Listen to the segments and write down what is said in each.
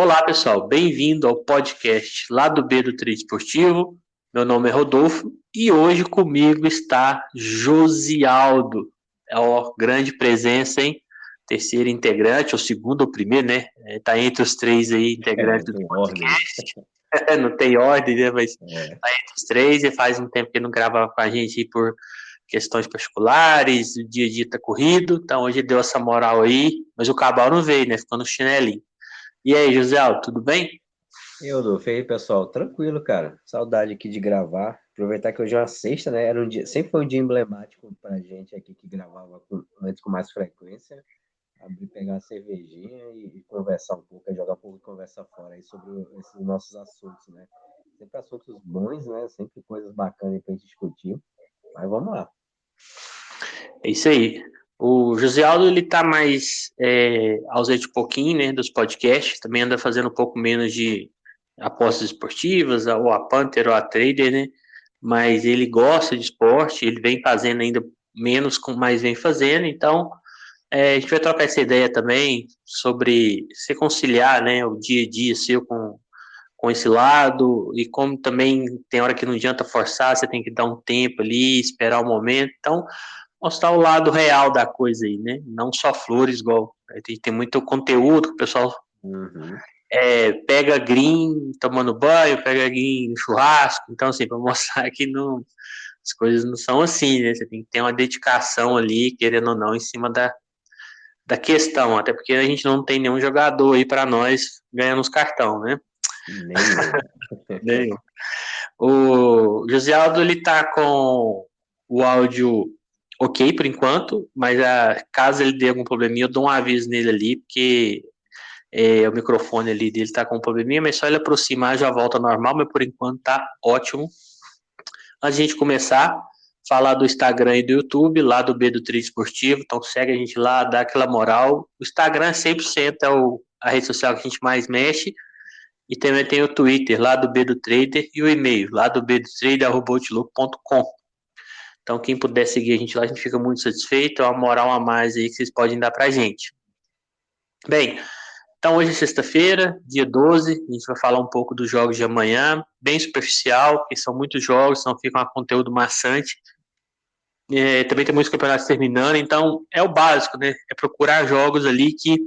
Olá, pessoal, bem-vindo ao podcast lá do B do Trade Esportivo. Meu nome é Rodolfo e hoje comigo está Josialdo. É uma grande presença, hein? Terceiro integrante, ou segundo ou primeiro, né? Está entre os três aí integrantes do Tem ordem. podcast. Não tem ordem, né? Mas É, está entre os três e faz um tempo que não gravava com a gente aí por questões particulares, o dia a dia tá corrido, então hoje deu essa moral aí, mas o Cabal não veio, né? Ficou no chinelinho. E aí, José, tudo bem? E Rodolfo, e aí, pessoal? Tranquilo, cara. Saudade aqui de gravar. Aproveitar que hoje é uma sexta, né? Era um dia, sempre foi um dia emblemático pra gente aqui que gravava antes com mais frequência. Abrir, pegar uma cervejinha e conversar um pouco, jogar um pouco de conversa fora aí sobre esses nossos assuntos, né? Sempre assuntos bons, né? Sempre coisas bacanas pra gente discutir. Mas vamos lá. É isso aí. O José Aldo, ele tá mais ausente um pouquinho, né, dos podcasts, também anda fazendo um pouco menos de apostas esportivas, ou a Panther ou a Trader, né, mas ele gosta de esporte, ele vem fazendo ainda menos, mas vem fazendo, então a gente vai trocar essa ideia também sobre se conciliar, né, o dia a dia seu com esse lado, e como também tem hora que não adianta forçar, você tem que dar um tempo ali, esperar o momento, então mostrar o lado real da coisa aí, né? Não só flores, igual tem muito conteúdo que o pessoal Uhum. pega green tomando banho, pega green no churrasco, então assim, para mostrar que não, as coisas não são assim, né? Você tem que ter uma dedicação ali, querendo ou não, em cima da questão, até porque a gente não tem nenhum jogador aí para nós ganhando os cartão, né? Nenhum. Nenhum. O José Aldo, ele tá com o áudio ok por enquanto, mas caso ele dê algum probleminha, eu dou um aviso nele ali, porque o microfone ali dele tá com um probleminha, mas só ele aproximar já volta ao normal, mas por enquanto tá ótimo. Antes de a gente começar, falar do Instagram e do YouTube, lá do B do Tri Esportivo, então segue a gente lá, dá aquela moral. O Instagram 100% é a rede social que a gente mais mexe, e também tem o Twitter, lá do B do Trader, e o e-mail, lá do B do Trader@outlook.com. Então, quem puder seguir a gente lá, a gente fica muito satisfeito. É uma moral a mais aí que vocês podem dar pra gente. Bem, então hoje é sexta-feira, dia 12. A gente vai falar um pouco dos jogos de amanhã, bem superficial, porque são muitos jogos, então fica um conteúdo maçante. Também tem muitos campeonatos terminando, então é o básico, né? É procurar jogos ali que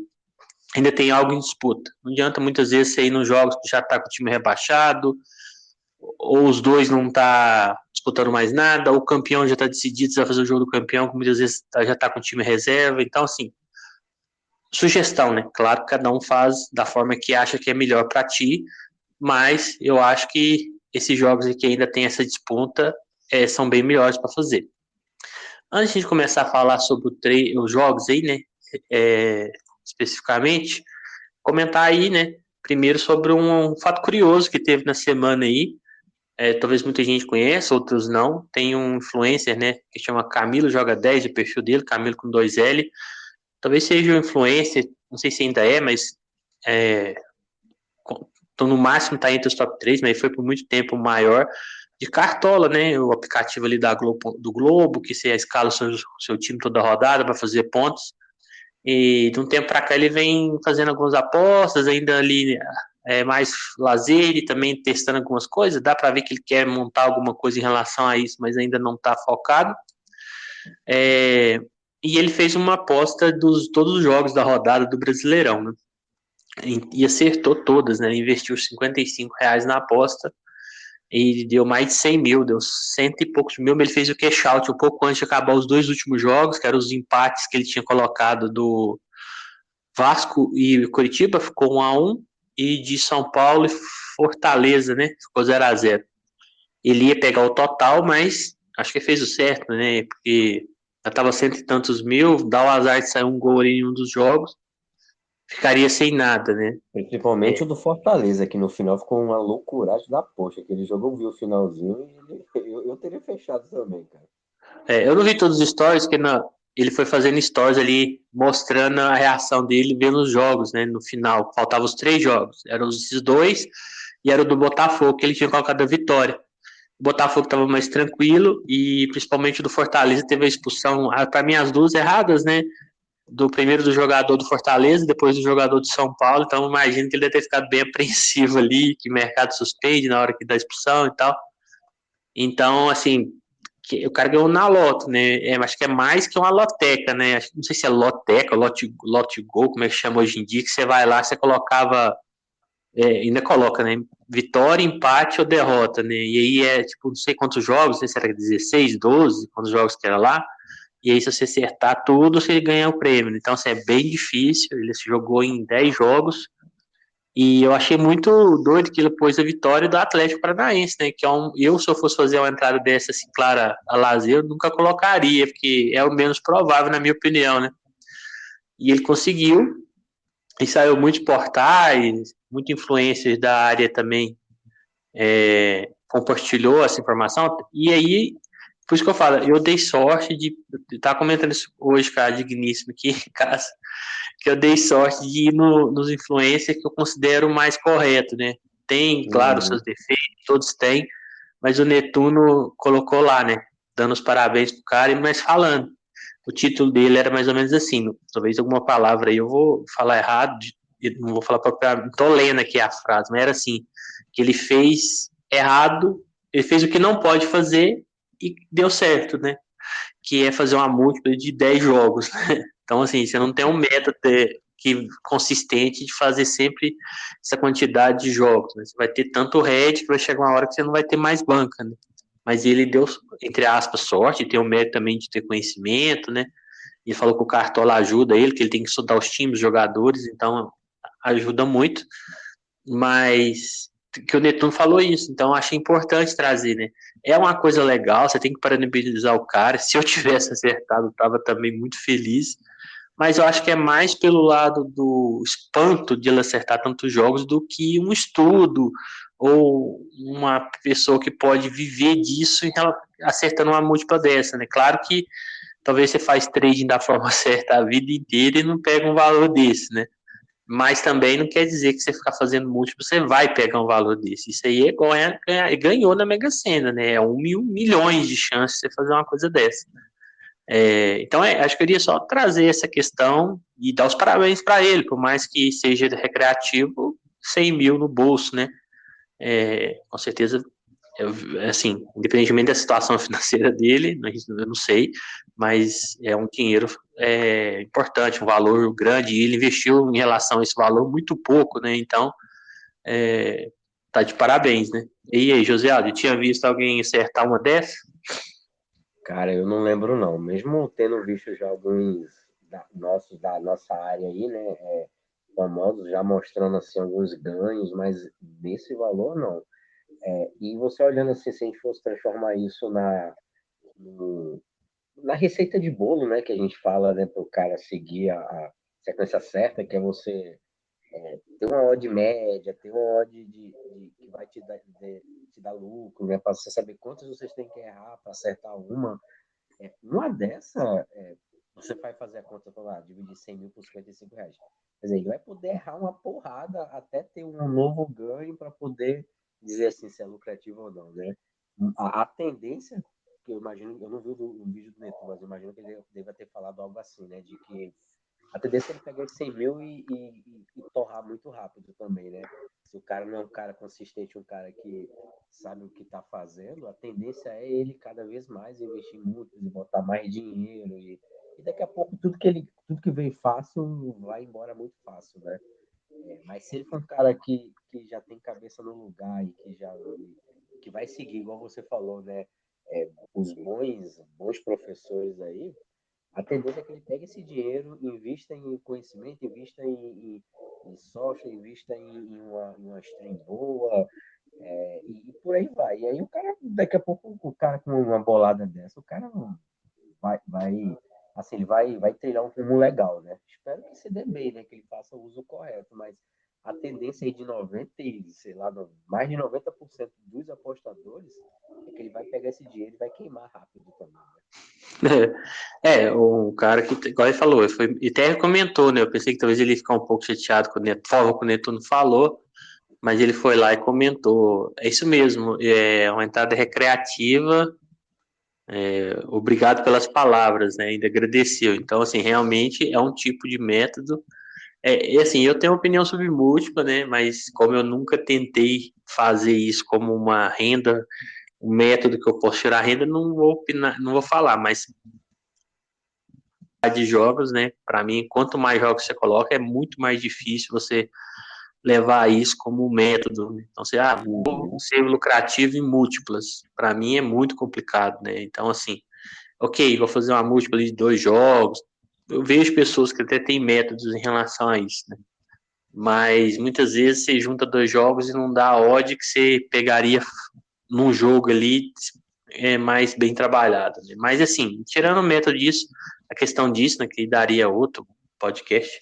ainda tem algo em disputa. Não adianta muitas vezes você ir nos jogos que já está com o time rebaixado, ou os dois não tá disputando mais nada, ou o campeão já está decidido, você vai fazer o jogo do campeão, que muitas vezes já está com o time reserva. Então, assim, sugestão, né? Claro que cada um faz da forma que acha que é melhor para ti, mas eu acho que esses jogos que ainda tem essa disputa são bem melhores para fazer. Antes de começar a falar sobre os jogos aí, né? É, especificamente, comentar aí, né? Primeiro sobre um fato curioso que teve na semana aí. Talvez muita gente conheça, outros não. Tem um influencer, né? Que chama Camilo Joga 10, o perfil dele, Camilo com 2L. Talvez seja um influencer, não sei se ainda é, mas é, então, no máximo está entre os top 3, mas foi por muito tempo o maior de Cartola, né? O aplicativo ali do Globo, que você escala o seu time toda rodada para fazer pontos. E de um tempo para cá ele vem fazendo algumas apostas, ainda ali mais lazer e também testando algumas coisas. Dá para ver que ele quer montar alguma coisa em relação a isso, mas ainda não está focado. É, e ele fez uma aposta dos todos os jogos da rodada do Brasileirão, né? E acertou todas, né? Ele investiu R$ 55 na aposta e deu mais de 100 mil, deu cento e poucos mil, mas ele fez o cash out um pouco antes de acabar os dois últimos jogos, que eram os empates que ele tinha colocado do Vasco e Curitiba, ficou 1-1, e de São Paulo e Fortaleza, né? Ficou 0-0. Ele ia pegar o total, mas acho que fez o certo, né? Porque já estava cento e tantos mil, dá o azar de sair um gol em um dos jogos, ficaria sem nada, né? Principalmente o do Fortaleza, que no final ficou uma loucuragem da poxa. Aquele jogo eu vi o finalzinho e eu teria fechado também, cara. Eu não vi todos os stories, porque ele foi fazendo stories ali, mostrando a reação dele vendo os jogos, né? No final, faltavam os três jogos. Eram esses dois e era o do Botafogo, que ele tinha colocado a vitória. O Botafogo estava mais tranquilo e principalmente o do Fortaleza teve a expulsão, para mim as duas erradas, né? do primeiro do jogador do Fortaleza, depois do jogador do São Paulo, então imagino que ele deve ter ficado bem apreensivo ali, que o mercado suspende na hora que dá expulsão e tal. Então, assim, o cara ganhou na loto, né? Acho que é mais que uma loteca, né? Não sei se é loteca, lote gol, como é que chama hoje em dia, que você vai lá, você colocava, ainda coloca, né? Vitória, empate ou derrota, né? E aí é, tipo, não sei quantos jogos, não sei se era 16, 12, quantos jogos que era lá. E aí, se você acertar tudo, você ganha o prêmio. Então, assim, é bem difícil. Ele se jogou em 10 jogos. E eu achei muito doido que ele pôs a vitória do Atlético Paranaense, né? Que é eu, se eu fosse fazer uma entrada dessa, assim, clara a lazer, eu nunca colocaria, porque é o menos provável, na minha opinião, né? E ele conseguiu, e saiu muitos portais, muitas influências da área também compartilhou essa informação. E aí, por isso que eu falo, eu dei sorte de estar comentando isso hoje, cara, digníssimo aqui, caso que eu dei sorte de ir nos influencers que eu considero mais correto, né? Tem, claro, Uhum. seus defeitos, todos têm, mas o Netuno colocou lá, né? Dando os parabéns pro cara, mas falando. O título dele era mais ou menos assim, talvez alguma palavra aí eu vou falar errado, não vou falar propriamente, tô lendo aqui a frase, mas era assim, que ele fez errado, ele fez o que não pode fazer e deu certo, né? Que é fazer uma múltipla de 10 jogos. Então, assim, você não tem um método consistente de fazer sempre essa quantidade de jogos. Né? Você vai ter tanto head que vai chegar uma hora que você não vai ter mais banca, né? Mas ele deu, entre aspas, sorte, tem o mérito também de ter conhecimento, né? Ele falou que o Cartola ajuda ele, que ele tem que estudar os times, os jogadores, então ajuda muito. Mas que o Netuno falou isso, então achei importante trazer, né? É uma coisa legal, você tem que parabenizar o cara. Se eu tivesse acertado, eu estava também muito feliz. Mas eu acho que é mais pelo lado do espanto de ele acertar tantos jogos do que um estudo ou uma pessoa que pode viver disso acertando uma múltipla dessa, né? Claro que talvez você faz trading da forma certa a vida inteira e não pega um valor desse, né? Mas também não quer dizer que você ficar fazendo múltiplo, você vai pegar um valor desse. Isso aí é igual ganhou na Mega Sena, né? É 1.000.000.000 de chances de você fazer uma coisa dessa. Então, acho que eu queria só trazer essa questão e dar os parabéns para ele, por mais que seja recreativo, 100 mil no bolso, né? Com certeza, assim, independentemente da situação financeira dele, eu não sei, mas é um dinheiro importante, um valor grande, e ele investiu em relação a esse valor muito pouco, né? Então, tá de parabéns, né? E aí, José Aldo, tinha visto alguém acertar uma dessa? Cara, eu não lembro não. Mesmo tendo visto já alguns da nossa área aí, né, famosos, já mostrando assim alguns ganhos, mas desse valor não. E você olhando assim, se a gente fosse transformar isso no- na receita de bolo, né, que a gente fala, né, para o cara seguir a sequência certa, que é você ter uma odd média, ter uma odd que vai te dar lucro, né, para você saber quantas vocês têm que errar para acertar uma. Uma dessa, você vai fazer a conta para lá, dividir 100 mil por R$ 55. Quer dizer, ele vai poder errar uma porrada até ter um novo ganho para poder dizer assim se é lucrativo ou não, né? A tendência, que eu imagino, eu não vi o vídeo do Neto, mas eu imagino que ele deva ter falado algo assim, né? De que a tendência é ele pegar esse 100 mil e torrar muito rápido também, né? Se o cara não é um cara consistente, um cara que sabe o que está fazendo, a tendência é ele cada vez mais investir muito e botar mais dinheiro e daqui a pouco tudo que vem fácil vai embora muito fácil, né? Mas se ele for um cara que já tem cabeça no lugar e que vai seguir, igual você falou, né? Os bons professores aí, a tendência é que ele pegue esse dinheiro, invista em conhecimento, invista em software, invista em uma stream boa, e por aí vai. E aí o cara, daqui a pouco, o cara com uma bolada dessa, o cara vai assim, vai trilhar um rumo legal, né? Espero que se dê bem, né? Que ele faça o uso correto, mas a tendência aí de 90, sei lá, mais de 90% dos apostadores é que ele vai pegar esse dinheiro e vai queimar rápido também, né? O cara que, igual ele falou, e até comentou, né? Eu pensei que talvez ele ia ficar um pouco chateado com a forma que o Netuno falou, mas ele foi lá e comentou. É isso mesmo, é uma entrada recreativa, Obrigado pelas palavras, né? Ainda agradeceu. Então, assim, realmente é um tipo de método. E assim, eu tenho opinião sobre múltipla, né? Mas como eu nunca tentei fazer isso como uma renda, um método que eu posso tirar renda, não vou opinar, não vou falar, mas de jogos, né? Para mim, quanto mais jogos você coloca, é muito mais difícil você levar isso como método. Então, você, vou Uhum. ser lucrativo em múltiplas. Para mim é muito complicado, né? Então, assim, ok, vou fazer uma múltipla de 2 jogos. Eu vejo pessoas que até têm métodos em relação a isso, né? Mas muitas vezes você junta 2 jogos e não dá a odd que você pegaria num jogo ali mais bem trabalhado, né? Mas assim, tirando o método disso, a questão disso, né, que daria outro podcast,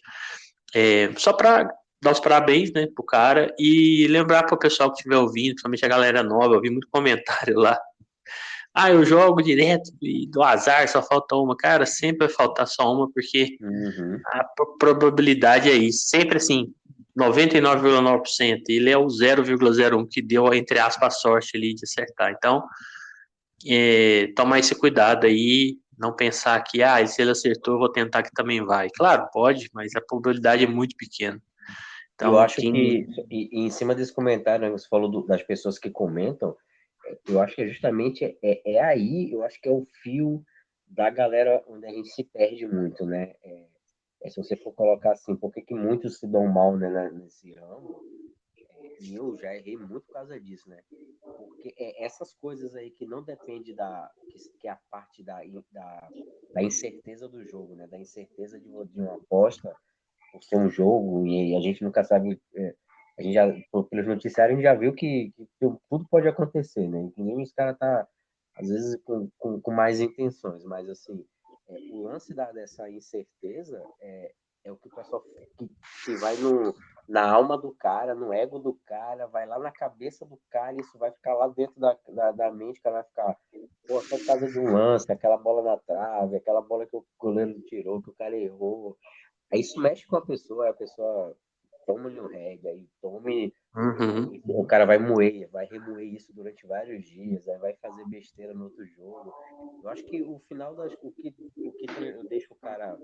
só para dar os parabéns, né, pro cara e lembrar pro pessoal que estiver ouvindo, principalmente a galera nova, eu vi muito comentário lá. Eu jogo direto e do azar, só falta uma. Cara, sempre vai faltar só uma, porque Uhum. a probabilidade é isso. Sempre assim, 99,9%. Ele é o 0,01 que deu, entre aspas, a sorte ali de acertar. Então, tomar esse cuidado aí, não pensar que, se ele acertou, eu vou tentar que também vai. Claro, pode, mas a probabilidade é muito pequena. E eu Então, acho quem. que, e em cima desse comentário, né, você falou das pessoas que comentam, eu acho que é justamente aí, eu acho que é o fio da galera onde a gente se perde muito, né? Se você for colocar assim, por que muitos se dão mal, né, nesse ramo? E eu já errei muito por causa disso, né? Porque essas coisas aí que não depende que é a parte da incerteza do jogo, né? Da incerteza de uma aposta por ser um jogo e a gente nunca sabe. A gente já, pelos noticiários, a gente já viu que tudo pode acontecer, né? Inclusive, os caras tá, às vezes, com mais intenções, mas, assim, o lance dessa incerteza é o que o pessoal que vai na alma do cara, no ego do cara, vai lá na cabeça do cara e isso vai ficar lá dentro da mente, o cara vai ficar, pô, só por causa de um lance, aquela bola na trave, aquela bola que o goleiro tirou, que o cara errou. Aí isso mexe com a pessoa toma-lhe um reggae, aí tome. Uhum. O cara vai remoer isso durante vários dias, aí vai fazer besteira no outro jogo. Eu acho que o final o que deixa o cara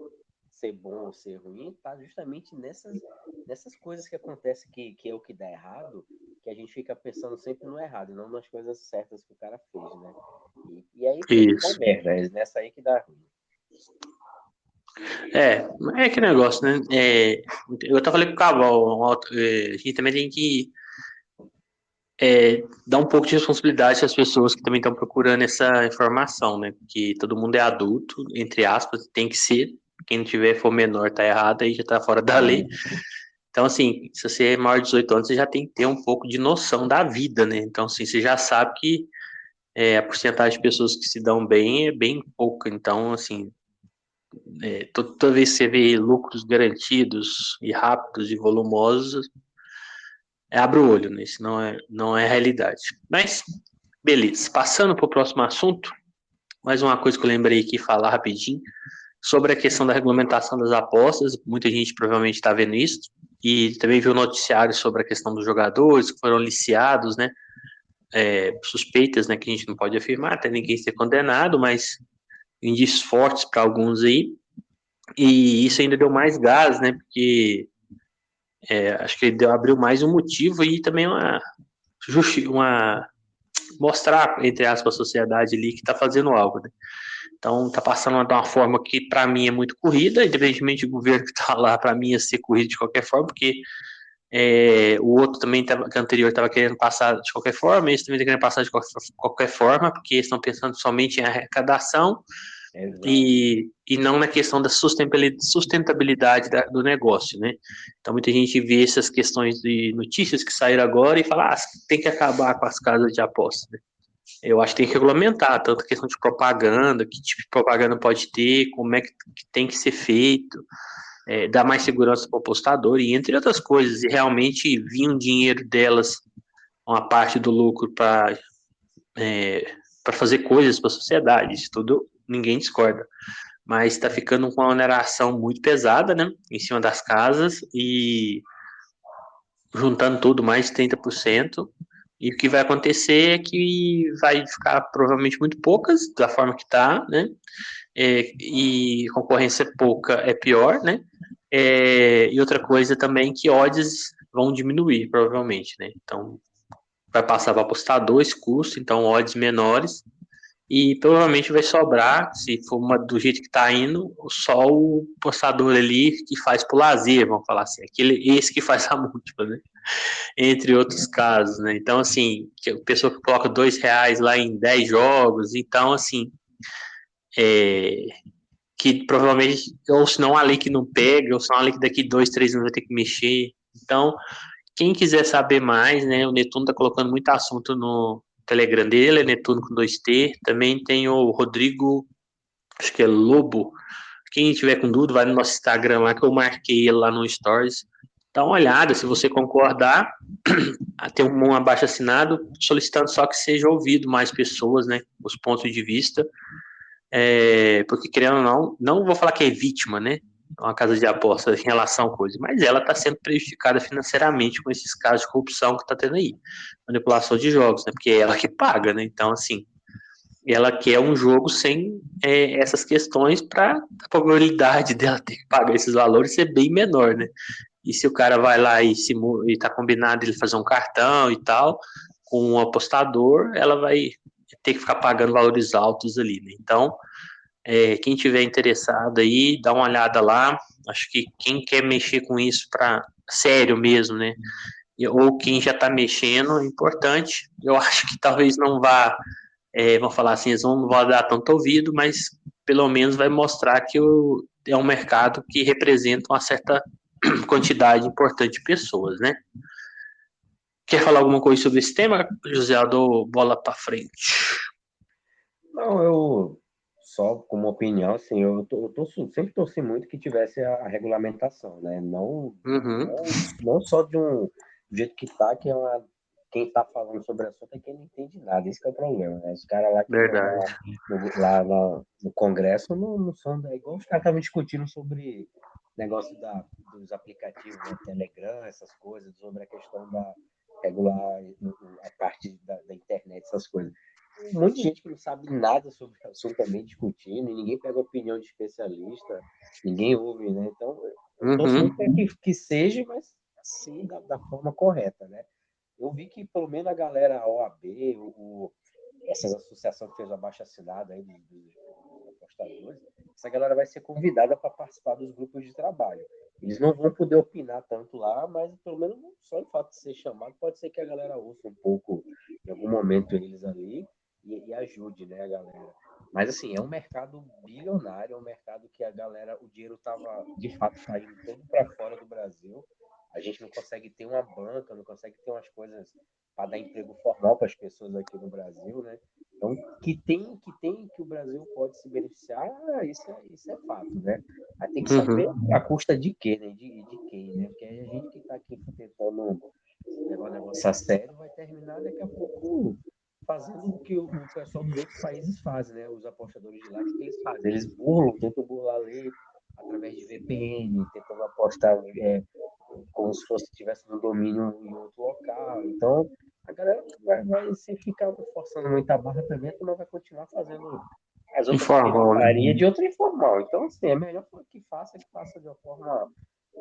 ser bom ou ser ruim tá justamente nessas coisas que acontecem que é o que dá errado, que a gente fica pensando sempre no errado, e não nas coisas certas que o cara fez, né? E aí que dá Isso. merda, é nessa aí que dá ruim. É que negócio, né? Eu até falei pro Caval, a gente também tem que dar um pouco de responsabilidade às pessoas que também estão procurando essa informação, né? Porque todo mundo é adulto, entre aspas, tem que ser. Quem não tiver for menor tá errado, aí já tá fora da lei. Então, assim, se você é maior de 18 anos, você já tem que ter um pouco de noção da vida, né? Então, assim, você já sabe que a porcentagem de pessoas que se dão bem é bem pouca. Então, assim, toda vez que você vê lucros garantidos e rápidos e volumosos, abre o olho, né? Isso não é a realidade. Mas, beleza. Passando para o próximo assunto, mais uma coisa que eu lembrei aqui falar rapidinho, sobre a questão da regulamentação das apostas. Muita gente provavelmente está vendo isso. E também viu noticiários sobre a questão dos jogadores que foram liciados, né? Suspeitas, né? Que a gente não pode afirmar, até ninguém ser condenado, mas indícios fortes para alguns aí. E isso ainda deu mais gás, né? Porque acho que abriu mais um motivo e também uma mostrar, entre aspas, a sociedade ali que está fazendo algo, né? Então, está passando de uma forma que, para mim, é muito corrida, independentemente do governo que está lá, para mim, ia ser corrida de qualquer forma, porque o outro também, que anterior, estava querendo passar de qualquer forma, esse também está querendo passar de qualquer forma, porque eles estão pensando somente em arrecadação Exato. e não na questão da sustentabilidade do negócio, né? Então, muita gente vê essas questões de notícias que saíram agora e fala, tem que acabar com as casas de apostas, né? Eu acho que tem que regulamentar, tanto a questão de propaganda, que tipo de propaganda pode ter, como é que tem que ser feito, dar mais segurança para o apostador, e entre outras coisas, e realmente vir um dinheiro delas, uma parte do lucro para fazer coisas para a sociedade, isso tudo ninguém discorda. Mas está ficando com uma oneração muito pesada, né, em cima das casas, e juntando tudo, mais de 30%. E o que vai acontecer é que vai ficar provavelmente muito poucas, da forma que está, né? E concorrência pouca é pior, né? E outra coisa também que odds vão diminuir, provavelmente, né? Então, vai passar para apostador esse custo, então odds menores, e provavelmente vai sobrar, se for do jeito que está indo, só o apostador ali que faz por lazer, vamos falar assim, esse que faz a múltipla, né? Entre outros casos, né? Então, assim, a pessoa que coloca R$ 2 lá em 10 jogos, então, assim, é, que provavelmente, ou se não a lei que não pega, ou se não a lei que daqui 2, 3 anos vai ter que mexer. Então, quem quiser saber mais, né, o Netuno tá colocando muito assunto no Telegram dele, é Netuno com 2T. Também tem o Rodrigo, acho que é Lobo. Quem tiver com dúvida, vai no nosso Instagram lá, que eu marquei ele lá no Stories. Dá uma olhada, se você concordar, tem um abaixo assinado solicitando só que seja ouvido mais pessoas, né, os pontos de vista, porque querendo ou não, não vou falar que é vítima, né, uma casa de aposta em relação a coisa, mas ela está sendo prejudicada financeiramente com esses casos de corrupção que está tendo aí, manipulação de jogos, né, porque é ela que paga, né, então assim, ela quer um jogo sem essas questões para a probabilidade dela ter que pagar esses valores ser bem menor, né, e se o cara vai lá e tá combinado ele fazer um cartão e tal, com um apostador, ela vai ter que ficar pagando valores altos ali, né? Então, quem tiver interessado aí, dá uma olhada lá. Acho que quem quer mexer com isso para sério mesmo, né? Ou quem já está mexendo, é importante. Eu acho que talvez não vá, vão falar assim, eles não vão dar tanto ouvido, mas pelo menos vai mostrar que é um mercado que representa uma certa quantidade importante de pessoas, né? Quer falar alguma coisa sobre esse tema, José? Eu dou bola para frente. Não, eu só como opinião, assim, sempre torci muito que tivesse a regulamentação, né? Uhum, Não só do jeito que tá, quem tá falando sobre o assunto é quem não entende nada, esse que é o problema, né? Os caras lá que estão verdade. no Congresso não são, é igual os caras estavam discutindo sobre negócio dos aplicativos, né? Telegram, essas coisas, sobre a questão da regular a parte da internet, essas coisas. Um monte de gente que não sabe nada sobre o assunto também discutindo, e ninguém pega a opinião de especialista, ninguém ouve, né? Então, eu torço muito Uhum, para que seja, mas sim da forma correta, né? Eu vi que pelo menos a galera, a OAB, essas associações que fez o abaixo-assinado aí dos apostadores, essa galera vai ser convidada para participar dos grupos de trabalho. Eles não vão poder opinar tanto lá, mas pelo menos só o fato de ser chamado, pode ser que a galera ouça um pouco em algum momento eles ali e ajude, né, a galera. Mas assim, é um mercado bilionário, é um mercado que a galera, o dinheiro estava de fato saindo todo para fora do Brasil. A gente não consegue ter uma banca, não consegue ter umas coisas para dar emprego formal para as pessoas aqui no Brasil, né? Então, que o Brasil pode se beneficiar, isso é fato, né? Aí tem que saber uhum. a custa de quê, né? De quem, né? Porque a gente que está aqui tentando levar o negócio a sério vai terminar daqui a pouco fazendo o que o pessoal dos outros países fazem, né? Os apostadores de lá, o que eles fazem? Eles tentam burlar a lei através de VPN, tentando apostar como se fosse tivesse no domínio em outro local. Então, a galera vai se ficar forçando muita barra também, mas vai continuar fazendo as outras Informal, né? pirataria de outra informal. Então, assim, é melhor que faça de uma forma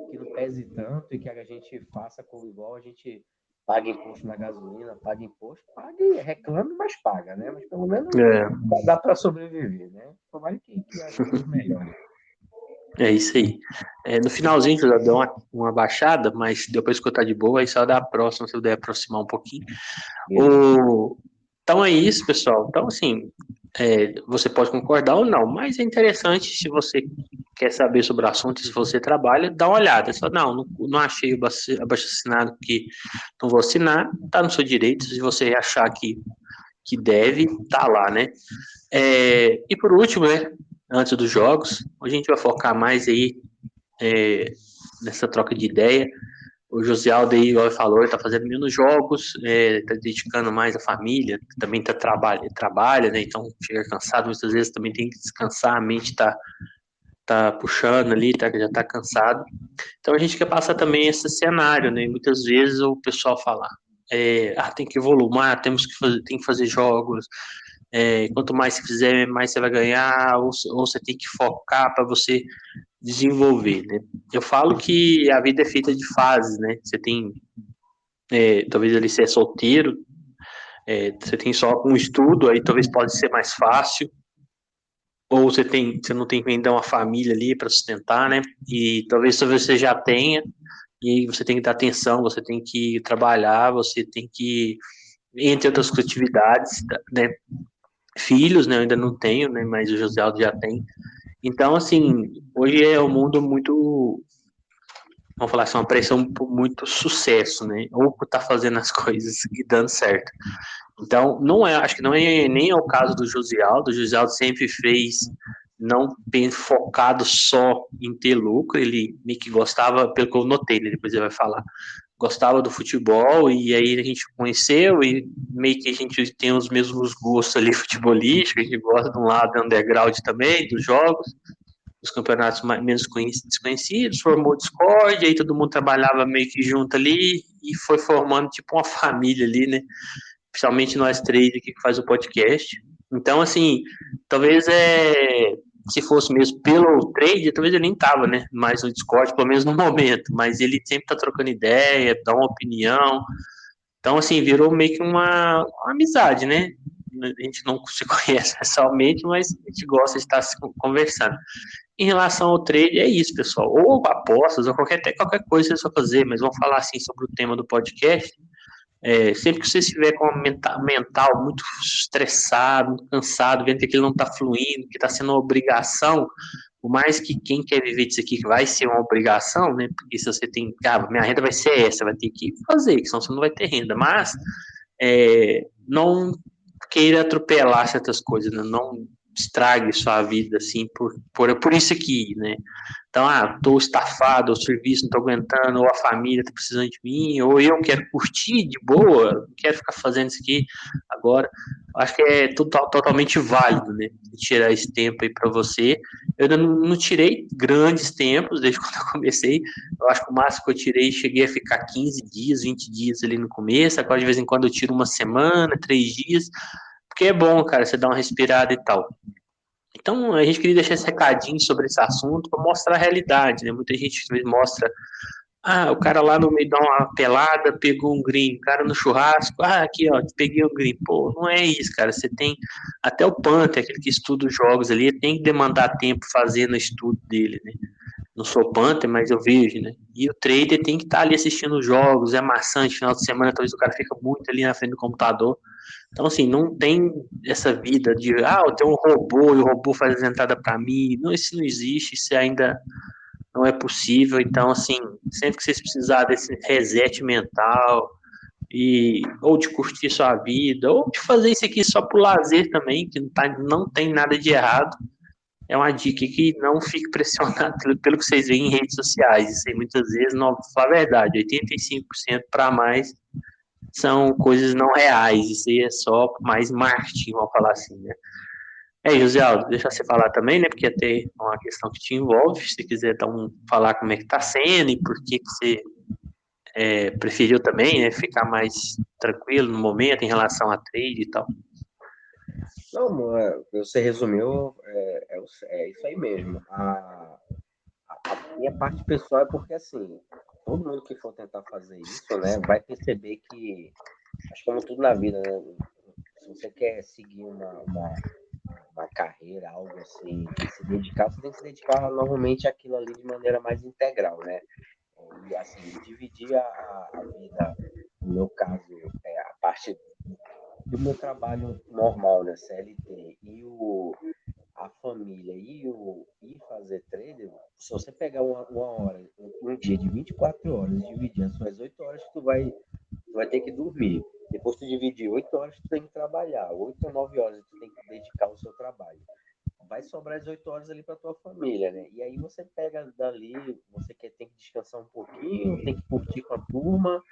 que não pese tanto e que a gente faça como igual a gente paga imposto na gasolina, paga imposto, pague, reclame, mas paga, né? Mas pelo menos É, dá para sobreviver, né? Tomara que as coisas melhorem. é isso aí. No finalzinho, já deu uma baixada, mas depois que eu tá de boa, aí só dá a próxima, se eu der aproximar um pouquinho. Beleza. O... Então é isso, pessoal. Então, assim, você pode concordar ou não, mas é interessante se você quer saber sobre o assunto, se você trabalha, dá uma olhada. Só, não achei o abaixo assinado que não vou assinar, tá no seu direito. Se você achar que deve, tá lá, né? E por último, né, antes dos jogos, a gente vai focar mais aí é, nessa troca de ideia. O José Aldo aí, igual falou, ele tá fazendo menos jogos, tá dedicando mais à família, também trabalha, né? Então chega cansado, muitas vezes também tem que descansar, a mente tá puxando ali, já tá cansado. Então a gente quer passar também esse cenário, né? Muitas vezes o pessoal fala, tem que evoluir, tem que fazer jogos, quanto mais você fizer, mais você vai ganhar, ou você tem que focar para você desenvolver, né? Eu falo que a vida é feita de fases, né? Você tem, talvez ali você é solteiro, você tem só um estudo, aí talvez pode ser mais fácil, ou você não tem ainda uma família ali para sustentar, né? E talvez você já tenha, e aí você tem que dar atenção, você tem que trabalhar, você tem que, entre outras atividades, né? Filhos, né? Eu ainda não tenho, né? Mas o José Aldo já tem. Então, assim, hoje é um mundo muito, vamos falar assim, uma pressão por muito sucesso, né? Ou por estar fazendo as coisas e dando certo. Então, acho que não é nem o caso do Josialdo. O Josialdo sempre fez não focado só em ter lucro, ele meio que gostava, pelo que eu notei, né, depois ele vai falar, gostava do futebol, e aí a gente conheceu, e meio que a gente tem os mesmos gostos ali futebolísticos, a gente gosta de um lado underground também, dos jogos, dos campeonatos menos desconhecidos, formou o Discord, aí todo mundo trabalhava meio que junto ali, e foi formando tipo uma família ali, né? Principalmente nós três aqui que faz o podcast. Então, assim, talvez se fosse mesmo pelo trade, talvez ele nem tava, né? Mais no Discord, pelo menos no momento. Mas ele sempre tá trocando ideia, dá uma opinião. Então, assim, virou meio que uma amizade, né? A gente não se conhece pessoalmente, mas a gente gosta de estar se conversando. Em relação ao trade, é isso, pessoal. Ou apostas, ou até qualquer coisa que vocês vão fazer, mas vamos falar assim sobre o tema do podcast. Sempre que você estiver com uma mental muito estressado, muito cansado, vendo que aquilo não está fluindo, que está sendo uma obrigação, por mais que quem quer viver disso aqui que vai ser uma obrigação, né? Porque se você tem, minha renda vai ser essa, vai ter que fazer, que senão você não vai ter renda. Mas não queira atropelar certas coisas, né? Não estrague sua vida assim por isso aqui, né? Então, tô estafado, o serviço não tô aguentando, ou a família tá precisando de mim, ou eu quero curtir de boa, não quero ficar fazendo isso aqui agora. Acho que é totalmente válido, né? Tirar esse tempo aí para você. Eu ainda não tirei grandes tempos desde quando eu comecei. Eu acho que o máximo que eu tirei, cheguei a ficar 15 dias, 20 dias ali no começo. Agora, de vez em quando, eu tiro uma semana, 3 dias, porque é bom, cara, você dar uma respirada e tal. Então, a gente queria deixar esse recadinho sobre esse assunto para mostrar a realidade, né? Muita gente mostra, o cara lá no meio de uma pelada pegou um green, o cara no churrasco, aqui, ó, peguei um green. Pô, não é isso, cara. Você tem até o Panther, aquele que estuda os jogos ali, tem que demandar tempo fazendo o estudo dele, né? Não sou Panther, mas eu vejo, né? E o trader tem que estar ali assistindo os jogos, é maçante, final de semana, talvez o cara fica muito ali na frente do computador. Então, assim, não tem essa vida de, eu tenho um robô e o robô faz as entradas para mim. Não, isso não existe, isso ainda não é possível. Então, assim, sempre que vocês precisarem desse reset mental, ou de curtir sua vida, ou de fazer isso aqui só por lazer também, que não tem nada de errado, é uma dica que não fique pressionado pelo que vocês veem em redes sociais. Isso aí muitas vezes, não, vou falar a verdade, 85% para mais são coisas não reais, isso aí é só mais marketing, vamos falar assim, né? José Aldo, deixa você falar também, né? Porque até uma questão que te envolve, se você quiser falar como é que tá sendo e por que você preferiu também, né? Ficar mais tranquilo no momento em relação a trade e tal. Não, você resumiu, é isso aí mesmo. A minha parte pessoal é porque, assim, todo mundo que for tentar fazer isso, né, vai perceber que, acho que como tudo na vida, né, se você quer seguir uma carreira, algo assim, e se dedicar, você tem que se dedicar normalmente àquilo ali de maneira mais integral, né? E, assim, dividir a vida, no meu caso, a parte do meu trabalho normal, né, CLT, a família e fazer trader, se você pegar uma hora, um dia de 24 horas e dividir as suas 8 horas, tu vai ter que dormir. Depois tu dividir 8 horas, tu tem que trabalhar. 8 ou 9 horas tu tem que dedicar ao seu trabalho. Vai sobrar as 8 horas ali para tua família, né? E aí você pega dali, tem que descansar um pouquinho, tem que curtir com a turma,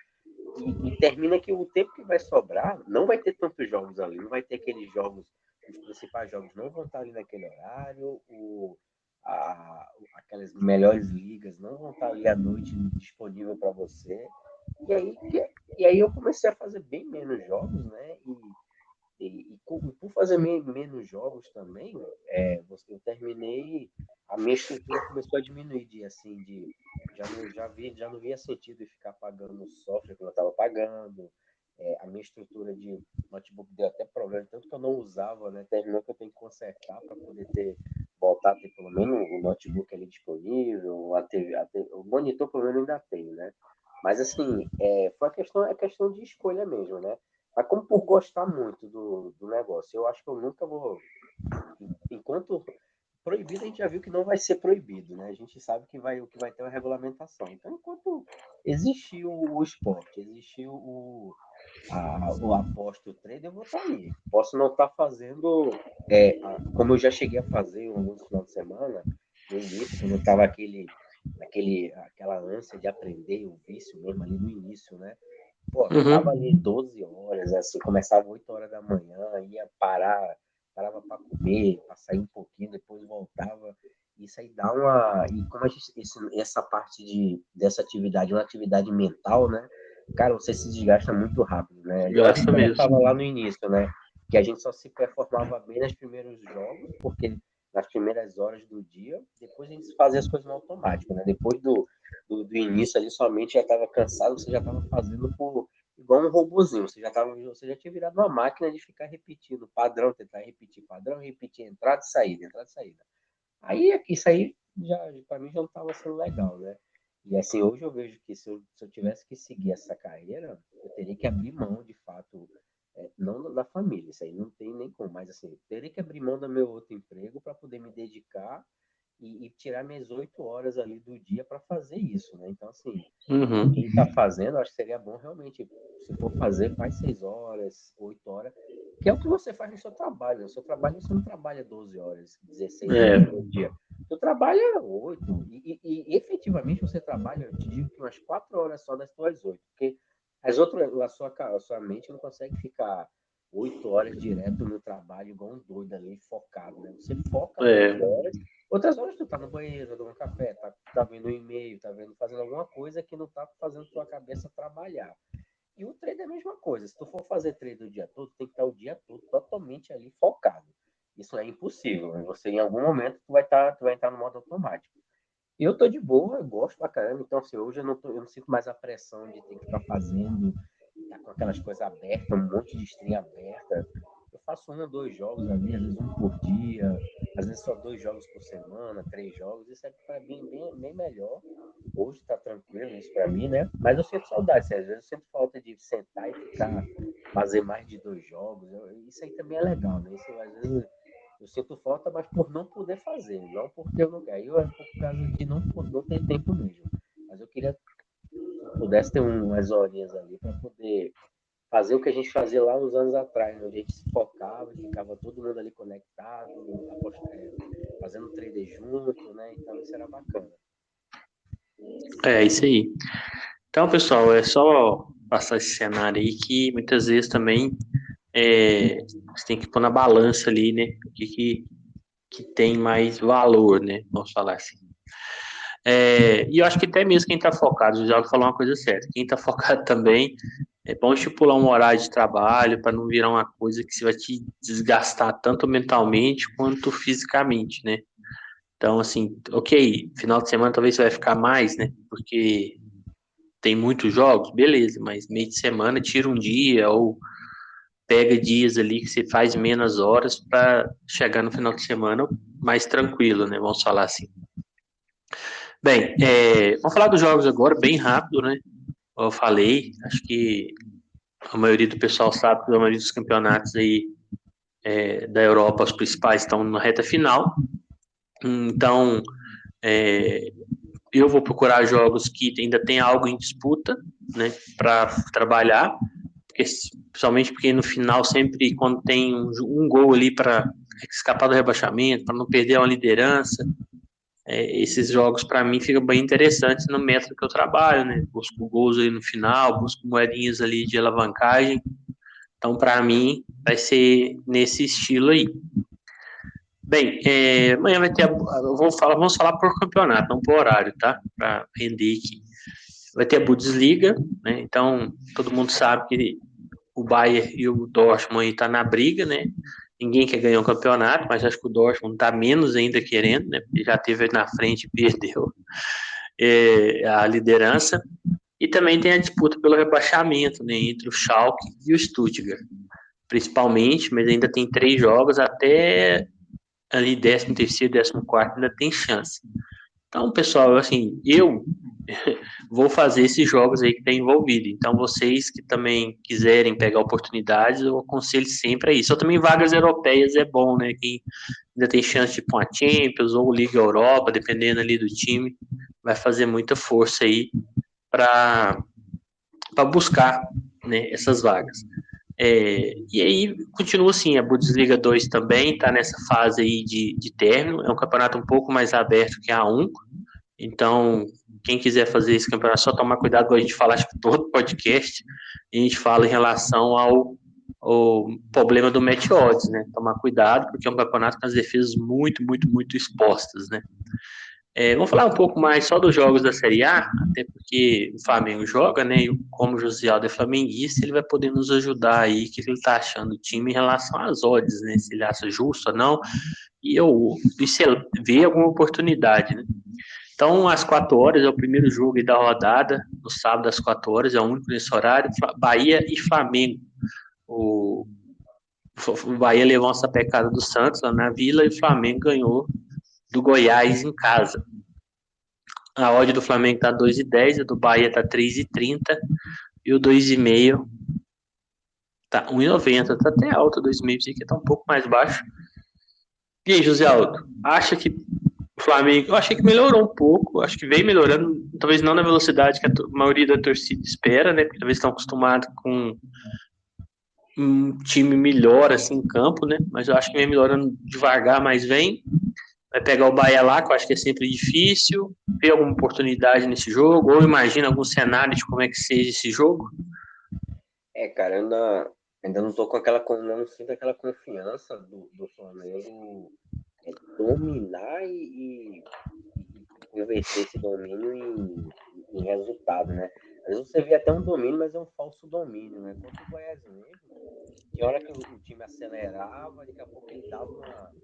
e termina que o tempo que vai sobrar não vai ter tantos jogos ali, não vai ter aqueles jogos, os principais jogos não vão estar ali naquele horário, aquelas melhores ligas não vão estar ali à noite disponível para você. E aí E aí eu comecei a fazer bem menos jogos, né? Por fazer menos jogos também, eu terminei, a minha estrutura começou a diminuir já não via sentido em ficar pagando o software que eu estava pagando, a minha estrutura de notebook deu até problema, tanto que eu não usava, né? Terminou que eu tenho que consertar para poder voltar a ter pelo menos o notebook ali disponível, o monitor pelo menos ainda tenho, né? Mas assim, é questão de escolha mesmo, né? Mas como por gostar muito do negócio, eu acho que eu nunca vou. Enquanto proibido, a gente já viu que não vai ser proibido, né? A gente sabe que vai ter uma regulamentação. Então, enquanto existir o esporte, existir o aposta, o trade, eu vou estar ali. Posso não estar fazendo, como eu já cheguei a fazer alguns final de semana, no início, quando eu estava aquela ânsia de aprender, o vício mesmo ali no início, né? Pô, ficava Uhum. ali 12 horas, assim, começava 8 horas da manhã, parava para comer, para sair um pouquinho, depois voltava. Isso aí dá uma. E como essa parte dessa atividade é uma atividade mental, né? Cara, você se desgasta muito rápido, né? Igual a gente Gasta mesmo. conversava lá no início, né? Que a gente só se performava bem nos primeiros jogos, porque nas primeiras horas do dia, depois a gente fazia as coisas no automático, né? Depois do início ali, somente já estava cansado, você já estava fazendo igual um robozinho, você já tinha virado uma máquina de ficar repetindo padrão, tentar repetir padrão, repetir entrada e saída. Aí isso aí já para mim já não estava sendo legal, né? E assim, hoje eu vejo que se eu tivesse que seguir essa carreira, eu teria que abrir mão de fato, não da família, isso aí não tem nem como, mas assim, eu teria que abrir mão do meu outro emprego para poder me dedicar e tirar minhas 8 horas ali do dia para fazer isso, né? Então, assim, Uhum. quem está fazendo, acho que seria bom realmente, se for fazer, faz 6 horas, 8 horas, que é o que você faz no seu trabalho. No seu trabalho você não trabalha 12 horas, 16 horas É, por dia. Você trabalha 8 e efetivamente você trabalha, eu te digo que umas 4 horas só das suas 8, porque as outras, a sua mente não consegue ficar 8 horas direto no trabalho igual um doido ali, focado, né? Você foca ali é, 8 horas, outras horas tu tá no banheiro, tá tomando café, tá vendo um e-mail, fazendo alguma coisa que não tá fazendo tua cabeça trabalhar. E o trade é a mesma coisa. Se tu for fazer trade o dia todo, tem que estar o dia todo totalmente ali focado. Isso é impossível, né? Você em algum momento tu vai entrar no modo automático. E eu tô de boa, eu gosto pra caramba. Então, assim, hoje eu não sinto mais a pressão de ter que ficar fazendo, tá com aquelas coisas abertas, um monte de stream aberta. Eu faço 1 ou 2 jogos ali, às vezes um por dia, às vezes só 2 jogos por semana, 3 jogos. Isso é para mim bem melhor. Hoje tá tranquilo isso para mim, né? Mas eu sinto saudade, assim, às vezes eu sinto falta de sentar e ficar, fazer mais de 2 jogos. Isso aí também é legal, né? Isso às vezes eu sinto falta, mas por não poder fazer, não porque eu não quero. É por causa de não ter tempo mesmo. Mas eu queria, se eu pudesse ter umas horinhas ali para poder fazer o que a gente fazia lá uns anos atrás, né? Onde a gente se focava, ficava todo mundo ali conectado, fazendo trader junto, né? Então isso era bacana. é isso aí. Então, pessoal, é só passar esse cenário aí que muitas vezes também você tem que pôr na balança ali, né? O que tem mais valor, né? Vamos falar assim. E eu acho que até mesmo quem está focado, o Thiago falou uma coisa certa. Quem está focado também, é bom estipular um horário de trabalho para não virar uma coisa que você vai te desgastar tanto mentalmente quanto fisicamente, né? Então, assim, ok, final de semana talvez você vai ficar mais, né? Porque tem muitos jogos, beleza, mas meio de semana tira um dia ou pega dias ali que você faz menos horas para chegar no final de semana mais tranquilo, né? Vamos falar assim. Bem, vamos falar dos jogos agora, bem rápido, né? Como eu falei, acho que a maioria do pessoal sabe que a maioria dos campeonatos aí da Europa, os principais, estão na reta final. Então, é, eu vou procurar jogos que ainda tem algo em disputa, né, para trabalhar, porque, principalmente porque no final sempre quando tem um gol ali para escapar do rebaixamento, para não perder uma liderança, esses jogos para mim ficam bem interessantes no método que eu trabalho, né? Busco gols ali no final, busco moedinhas ali de alavancagem. Então, para mim, vai ser nesse estilo aí. Bem, amanhã vai ter. Vamos falar por campeonato, não por horário, tá? Para render aqui. vai ter a Bundesliga, né? Então todo mundo sabe que o Bayern e o Dortmund estão na briga, né? Ninguém quer ganhar o campeonato, mas acho que o Dortmund está menos ainda querendo, né? Porque já teve na frente e perdeu a liderança. E também tem a disputa pelo rebaixamento, né? Entre o Schalke e o Stuttgart, principalmente, mas ainda tem 3 jogos, até ali 13º, 14º ainda tem chance. Então, pessoal, assim, eu vou fazer esses jogos aí que tem envolvido. Então, vocês que também quiserem pegar oportunidades, eu aconselho sempre a isso. Ou também vagas europeias é bom, né? Quem ainda tem chance de ir para uma Champions ou Liga Europa, dependendo ali do time, vai fazer muita força aí para buscar, né, essas vagas. E aí continua assim, a Bundesliga 2 também está nessa fase aí de término, é um campeonato um pouco mais aberto que a A1, então quem quiser fazer esse campeonato, só tomar cuidado com a gente fala, acho que todo podcast, a gente fala em relação ao problema do match odds, né, tomar cuidado, porque é um campeonato com as defesas muito, muito, muito expostas, né. Vamos falar um pouco mais só dos jogos da Série A, até porque o Flamengo joga, né? E como o José Aldo é flamenguista, ele vai poder nos ajudar aí, o que ele está achando do time em relação às odds, né? Se ele acha justo ou não, e se ele vê alguma oportunidade, né? Então, às 4 horas é o primeiro jogo da rodada, no sábado às 4 horas, é o único nesse horário, Bahia e Flamengo. O Bahia levou uma sapecada do Santos lá na Vila e o Flamengo ganhou do Goiás em casa. A odd do Flamengo tá 2,10, a do Bahia tá 3,30 e o 2,5 tá 1,90, tá até alto, 2,5 que tá um pouco mais baixo. E aí, José Aldo, acha que o Flamengo, eu achei que melhorou um pouco, acho que vem melhorando, talvez não na velocidade que a maioria da torcida espera, né? Porque talvez estão acostumados com um time melhor assim em campo, né? Mas eu acho que vem melhorando devagar, mas vem. Vai pegar o Bahia lá, que eu acho que é sempre difícil. Vê alguma oportunidade nesse jogo? Ou imagina algum cenário de como é que seja esse jogo? Cara, ainda não tô com não sinto aquela confiança do Flamengo dominar e converter esse domínio em resultado, né? Às vezes você vê até um domínio, mas é um falso domínio, né? Contra o Goiás mesmo, tinha hora que o time acelerava, daqui a pouco ele dava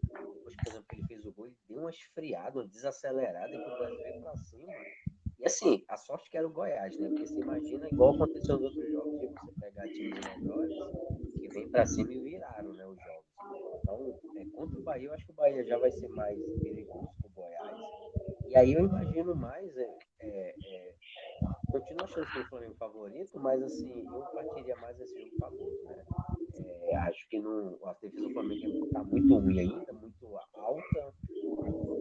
depois, por exemplo, que ele fez o gol, ele deu uma esfriada, uma desacelerada, e que o Goiás veio pra cima. E assim, a sorte que era o Goiás, né? Porque você imagina, igual aconteceu nos outros jogos, de você pegar times melhores que vem pra cima e viraram, né, os jogos. Então, contra o Bahia, eu acho que o Bahia já vai ser mais perigoso que o Goiás. E aí eu imagino mais, continuo achando que o Flamengo favorito, mas assim, eu partiria mais esse jogo favorito, né? Acho que a defesa do Flamengo está muito ruim ainda, muito alta,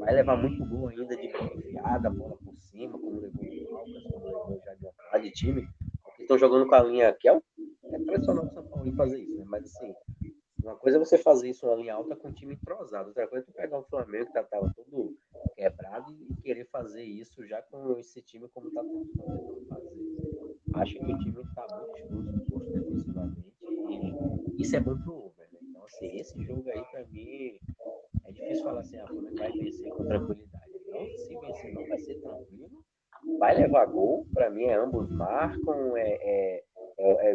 vai levar muito gol ainda de bola enfiada, bola por cima, como levou o Palcas, como levou o Jardim de time, porque estão jogando com a linha que é tradicional do São Paulo fazer isso, né? Mas assim, uma coisa é você fazer isso na linha alta com o time entrosado, outra coisa é tu pegar o Flamengo que tava todo quebrado e querer fazer isso já com esse time como tá tentando fazer. Acho que o time tá muito exposto defensivamente e isso é bom pro over, né? Então, assim, esse jogo aí pra mim é difícil falar assim, o Flamengo vai vencer com tranquilidade. Não, se vencer não vai ser tranquilo, vai levar gol, pra mim ambos marcam,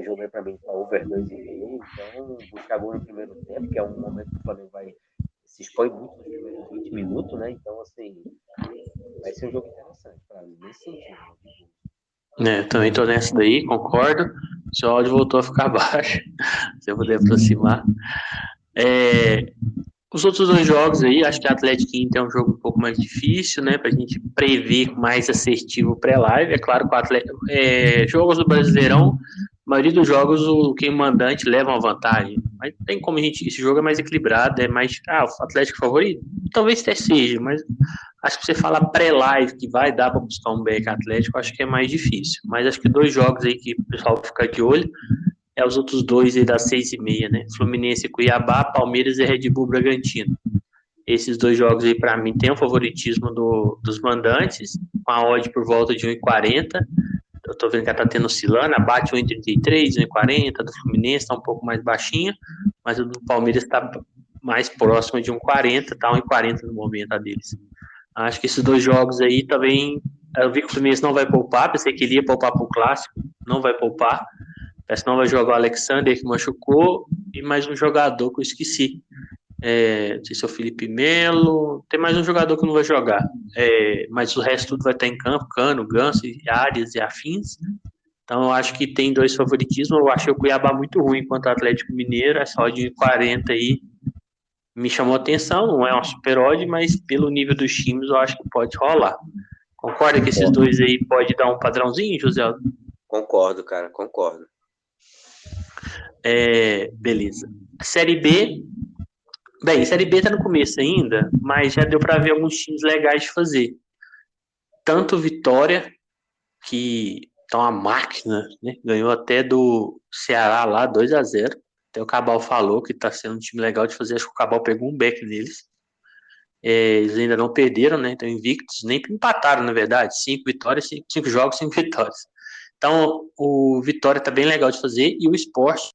jogo para mim para over 2,5, então buscar gol no primeiro tempo, que é um momento que o Flamengo se expõe muito nos primeiros 20 minutos, né? Então, assim, vai ser um jogo interessante para mim, nesse sentido. Também tô nessa daí, concordo. Seu áudio voltou a ficar baixo, se eu puder aproximar. Os outros 2 jogos aí, acho que a Atlético Inter é um jogo um pouco mais difícil, né? Pra gente prever mais assertivo pré-live. É claro que o Atlético, jogos do Brasileirão, a maioria dos jogos o mandante leva uma vantagem. Mas tem como esse jogo é mais equilibrado, é mais. O Atlético favorito? Talvez até seja, mas acho que você falar pré-live que vai dar para buscar um back Atlético, acho que é mais difícil. Mas acho que 2 jogos aí que o pessoal fica de olho os outros 2 aí das 6h30, né? Fluminense, Cuiabá, Palmeiras e Red Bull Bragantino. Esses 2 jogos aí, para mim, tem o favoritismo dos mandantes, com a odd por volta de 1,40. Eu tô vendo que ela tá tendo oscilando, bate 1,33, 1,40, do Fluminense tá um pouco mais baixinha, mas o do Palmeiras tá mais próximo de 1,40, tá 1,40 no momento a deles. Acho que esses 2 jogos aí também Eu vi que o Fluminense não vai poupar, pensei que ele ia poupar para o Clássico, não vai poupar. Parece que não vai jogar o Alexander, que machucou, e mais um jogador que eu esqueci. Não sei se é o Felipe Melo, tem mais um jogador que não vai jogar. Mas o resto tudo vai estar em campo, Cano, Ganso, Arias e afins. Então eu acho que tem dois favoritismos. Eu achei o Cuiabá muito ruim contra o Atlético Mineiro, essa odd de 40 aí me chamou a atenção, não é uma super odd, mas pelo nível dos times eu acho que pode rolar. Concorda que esses dois aí pode dar um padrãozinho, José? Concordo, cara, concordo. Beleza. Série B. Bem, Série B tá no começo ainda, mas já deu para ver alguns times legais de fazer. Tanto Vitória, que tá uma máquina, né? Ganhou até do Ceará lá 2-0. Até o Cabal falou que tá sendo um time legal de fazer. Acho que o Cabal pegou um back neles. Eles ainda não perderam, né? Estão invictos, nem empataram, na verdade. 5 vitórias, 5 jogos, 5 vitórias. Então, o Vitória tá bem legal de fazer. E o Sport,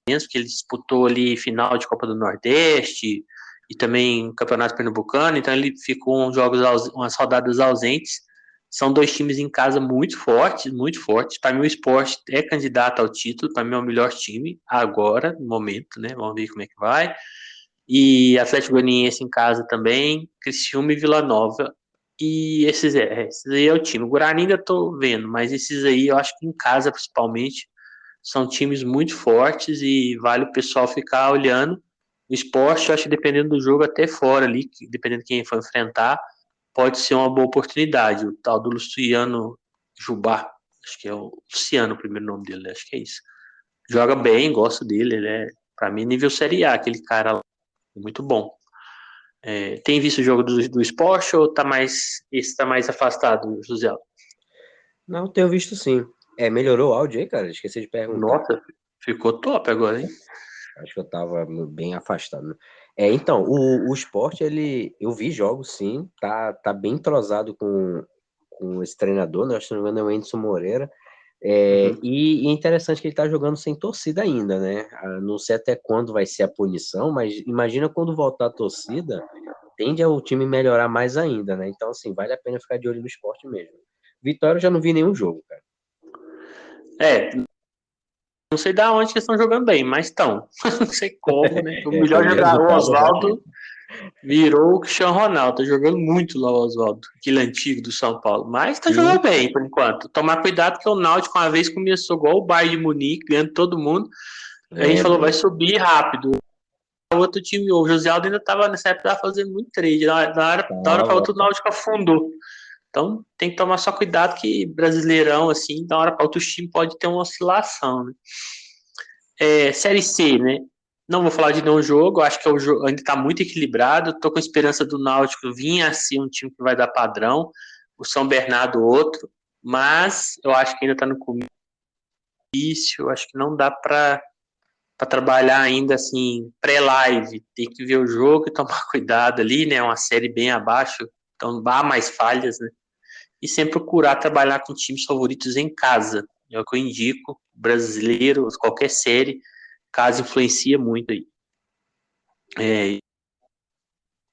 mesmo que ele disputou ali final de Copa do Nordeste e também Campeonato Pernambucano, então ele ficou umas rodadas ausentes. São dois times em casa muito fortes, muito fortes. Para mim, o Sport é candidato ao título, para mim é o melhor time agora, no momento, né? Vamos ver como é que vai. E Atlético Goianiense em casa também, Criciúma e Vila Nova. E esses aí é o time. O Guarani ainda tô vendo, mas esses aí eu acho que em casa, principalmente, são times muito fortes e vale o pessoal ficar olhando. O esporte, eu acho que dependendo do jogo, até fora ali, dependendo de quem for enfrentar, pode ser uma boa oportunidade. O tal do Luciano Jubá, acho que é o Luciano o primeiro nome dele, acho que é isso. Joga bem, gosto dele, ele é, pra mim, nível Série A, aquele cara lá, muito bom. Tem visto o jogo do esporte ou esse tá mais afastado, José? Não, tenho visto sim. Melhorou o áudio aí, cara? Esqueci de perguntar. Nossa, ficou top agora, hein? Acho que eu tava bem afastado. Então, o esporte, eu vi jogos sim, tá bem entrosado com esse treinador, né? Se não me engano é o Enderson Moreira. E é interessante que ele tá jogando sem torcida ainda, né? Não sei até quando vai ser a punição, mas imagina quando voltar a torcida, tende ao time melhorar mais ainda, né? Então, assim, vale a pena ficar de olho no esporte mesmo. Vitória eu já não vi nenhum jogo, cara. Não sei da onde que eles estão jogando bem, mas estão. Não sei como, né? O melhor Pelo jogador, o resultado, já tem. Oswaldo, virou o Cristiano Ronaldo. Tá jogando muito lá o Oswaldo, aquele antigo do São Paulo. Mas tá Sim. jogando bem, por enquanto. Tomar cuidado que o Náutico uma vez começou igual o Bayern de Munique, ganhando todo mundo. A gente falou, vai subir rápido. O outro time, o José Aldo ainda tava nessa época, tava fazendo muito trade. Da hora para outro, o Náutico afundou. Então tem que tomar só cuidado que Brasileirão, assim, da hora para outros times pode ter uma oscilação, né? Série C, né? Não vou falar de nenhum jogo, acho que o jogo ainda está muito equilibrado. Tô com a esperança do Náutico vir assim um time que vai dar padrão, o São Bernardo outro, mas eu acho que ainda está no começo, eu acho que não dá para trabalhar ainda assim pré-live, tem que ver o jogo e tomar cuidado ali, né? Uma série bem abaixo, então há mais falhas, né? E sempre procurar trabalhar com times favoritos em casa. É o que eu indico, brasileiro, qualquer série, casa influencia muito aí.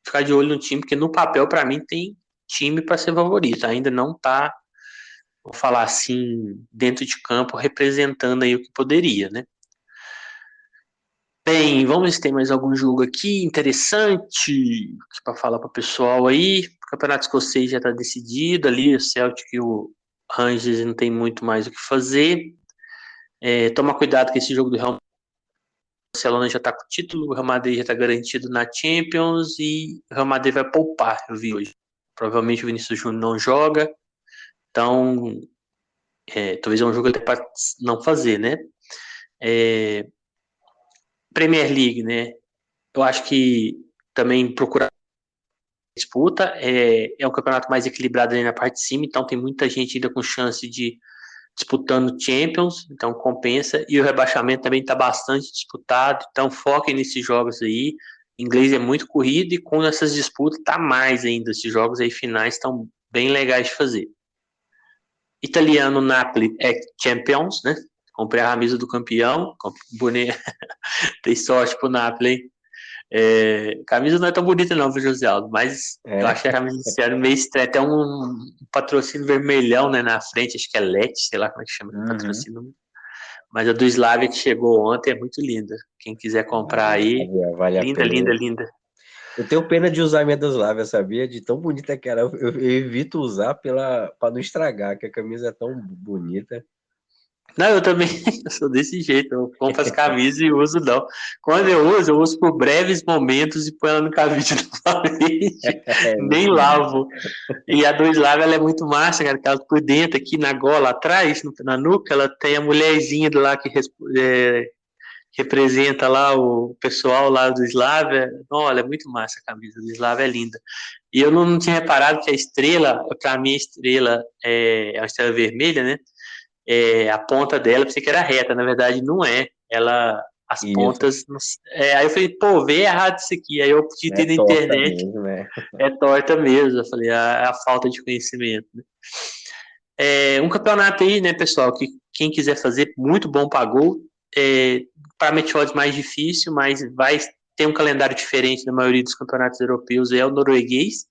Ficar de olho no time, porque no papel, para mim, tem time para ser favorito. Ainda não tá, vou falar assim, dentro de campo, representando aí o que poderia, né? Bem, vamos ver se tem mais algum jogo aqui interessante para falar para o pessoal aí. O Campeonato Escocês já está decidido ali, o Celtic e o Rangers não tem muito mais o que fazer. Toma cuidado com esse jogo do Real Madrid. O Barcelona já está com o título, o Real Madrid já está garantido na Champions e o Real Madrid vai poupar, eu vi hoje. Provavelmente o Vinícius Júnior não joga, então talvez é um jogo até para não fazer, né? Premier League, né? Eu acho que também procurar disputa é um campeonato mais equilibrado ali na parte de cima, então tem muita gente ainda com chance de disputando Champions, então compensa, e o rebaixamento também está bastante disputado, então foquem nesses jogos aí. Inglês é muito corrido e com essas disputas tá mais ainda. Esses jogos aí finais estão bem legais de fazer. Italiano, Napoli é Champions, né? Comprei a camisa do campeão, tem sorte pro Napoli, hein? Camisa não é tão bonita não, viu, José Aldo? Mas eu É, achei a camisa desse ano meio estranha. Tem um patrocínio vermelhão, né, na frente, acho que é LED, sei lá como é que chama, uhum. patrocínio. Mas a do Slavia que chegou ontem é muito linda. Quem quiser comprar aí, Vale a linda, pena. linda, linda. Eu tenho pena de usar minha das Lávias, sabia? De tão bonita que era. Eu evito usar para não estragar, que a camisa é tão bonita. Não, eu também eu sou desse jeito. Eu compro as camisas e uso, não. Quando eu uso por breves momentos e põe ela no cabide novamente. É Nem isso mesmo. lavo. E a do Slava, ela é muito massa, cara, que ela por dentro, aqui na gola, atrás, na nuca, ela tem a mulherzinha do lá que representa lá o pessoal lá do Slavia. Olha, é muito massa a camisa do Slavia, é linda. E eu não tinha reparado que a estrela, pra mim a estrela é uma estrela vermelha, né? A ponta dela, pensei que era reta, na verdade não é. Ela, as Isso. pontas. Aí eu falei, pô, vê errado isso aqui. Aí eu É digitei na torta internet, mesmo, né? é torta mesmo. Eu falei, a falta de conhecimento. Né? Um campeonato aí, né, pessoal, que quem quiser fazer, muito bom pagou. Para meteoros mais difícil, mas vai ter um calendário diferente da maioria dos campeonatos europeus, é o norueguês.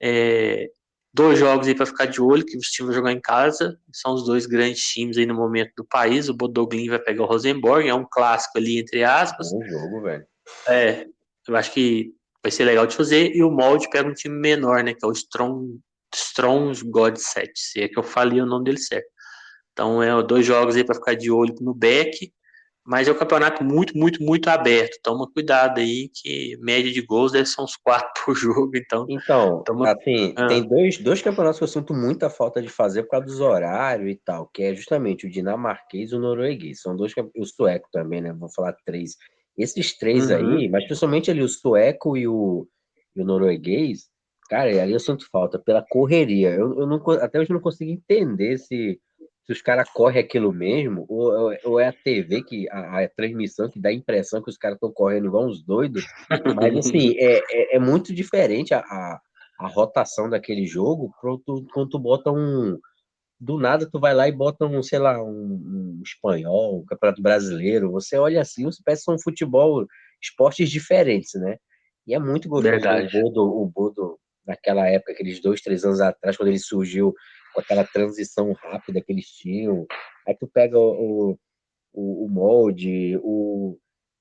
É, 2 jogos aí para ficar de olho, que os times vão jogar em casa. São os dois grandes times aí no momento do país. O Bodoglin vai pegar o Rosenborg, é um clássico ali, entre aspas. Bom jogo, velho. É, eu acho que vai ser legal de fazer. E o Molde pega um time menor, né? Que é o Strong God 7, se é que eu falei o nome dele certo. Então, 2 jogos aí para ficar de olho no back. Mas é um campeonato muito, muito, muito aberto. Toma cuidado aí, que média de gols deve ser uns 4 por jogo. Então, Então, toma. assim, tem Ah, dois campeonatos que eu sinto muita falta de fazer por causa dos horários e tal, que é justamente o dinamarquês e o norueguês. São dois, o sueco também, né? Vou falar três. Esses três aí, uhum. mas principalmente ali o sueco e o norueguês, cara, ali eu sinto falta pela correria. Eu não, até hoje eu não consigo entender se os caras correm aquilo mesmo, ou é a TV, a transmissão que dá a impressão que os caras estão correndo igual uns doidos. Mas, assim, é muito diferente a rotação daquele jogo quando tu bota um. Do nada, tu vai lá e bota um, sei lá, um espanhol, um campeonato brasileiro. Você olha assim, os pés são futebol, esportes diferentes, né? E é muito gostoso ver o Verdade. Bodo naquela época, aqueles 2, 3 anos atrás, quando ele surgiu com aquela transição rápida que eles tinham. Aí tu pega o molde,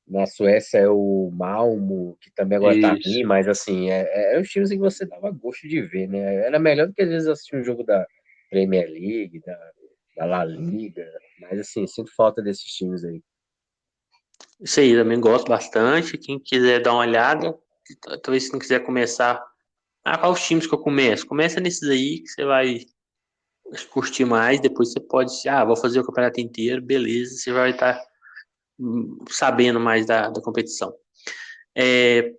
na Suécia é o Malmo, que também agora tá Isso. ruim, mas assim, é os times em que você dava gosto de ver, né? Era melhor do que às vezes assistir um jogo da Premier League, da La Liga, mas assim, sinto falta desses times aí. Isso aí, também gosto bastante. Quem quiser dar uma olhada, talvez se não quiser começar. Quais os times que eu começo? Começa nesses aí que você vai curtir mais. Depois você pode, vou fazer o campeonato inteiro, beleza. Você vai estar sabendo mais da competição. É,